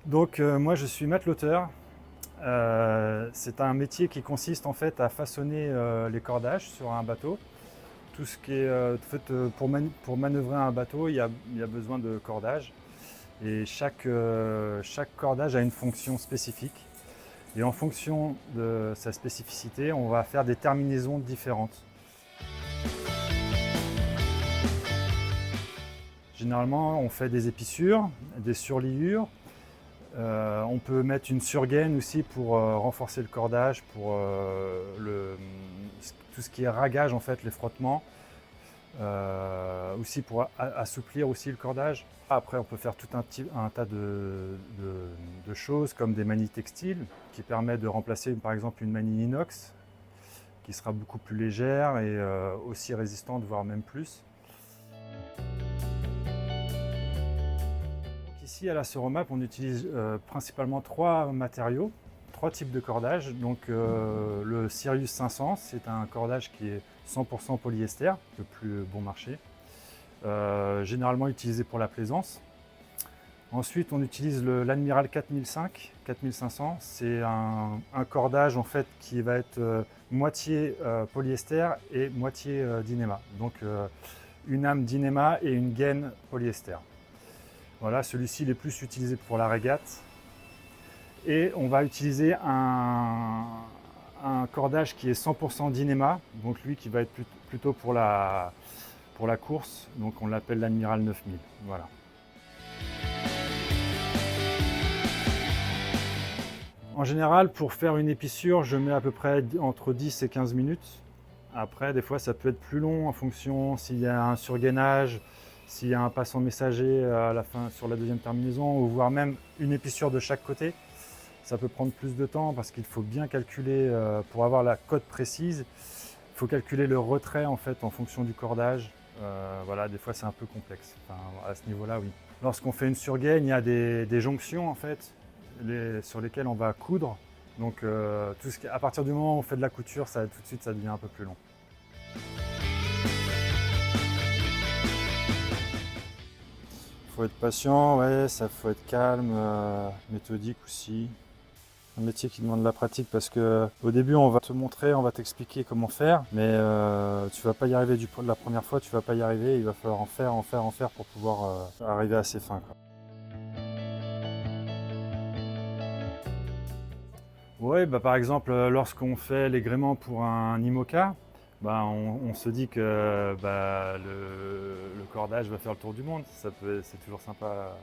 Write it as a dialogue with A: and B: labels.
A: Donc moi je suis mateloteur. C'est un métier qui consiste en fait à façonner les cordages sur un bateau. Tout ce qui est pour manœuvrer un bateau, il y a besoin de cordages. Et chaque cordage a une fonction spécifique. Et en fonction de sa spécificité, on va faire des terminaisons différentes. Généralement, on fait des épissures, des surliures. On peut mettre une surgaine aussi pour renforcer le cordage, pour tout ce qui est ragage, en fait, les frottements. Aussi pour assouplir aussi le cordage. Après, on peut faire tout un tas de choses comme des manilles textiles qui permettent de remplacer par exemple une manille inox qui sera beaucoup plus légère et aussi résistante, voire même plus. Ici à la Soromap, on utilise principalement trois matériaux, trois types de cordage. Donc le Sirius 500, c'est un cordage qui est 100% polyester, le plus bon marché, généralement utilisé pour la plaisance. Ensuite, on utilise l'Admiral 4500. C'est un cordage en fait qui va être moitié polyester et moitié Dynéma. Donc une âme Dynéma et une gaine polyester. Voilà, celui-ci il est plus utilisé pour la régate. Et on va utiliser un cordage qui est 100% Dynéma, donc lui qui va être plutôt pour la course, donc on l'appelle l'Admiral 9000. Voilà. En général, pour faire une épissure, je mets à peu près entre 10 et 15 minutes. Après, des fois, ça peut être plus long en fonction s'il y a un surgainage, s'il y a un passant messager à la fin sur la deuxième terminaison, ou voire même une épissure de chaque côté. Ça peut prendre plus de temps parce qu'il faut bien calculer, pour avoir la cote précise, il faut calculer le retrait en fait en fonction du cordage. Voilà, des fois c'est un peu complexe. Enfin, à ce niveau-là, oui. Lorsqu'on fait une surgaine, il y a des jonctions en fait, sur lesquelles on va coudre. Donc à partir du moment où on fait de la couture, tout de suite ça devient un peu plus long. Faut être patient, ouais, ça faut être calme, méthodique aussi. Un métier qui demande de la pratique parce que au début on va te montrer, on va t'expliquer comment faire, mais tu vas pas y arriver la première fois, tu vas pas y arriver, il va falloir en faire pour pouvoir arriver à ses fins, quoi. Oui, bah, par exemple, lorsqu'on fait les gréements pour un IMOCA, bah, on se dit que bah, le cordage va faire le tour du monde. C'est toujours sympa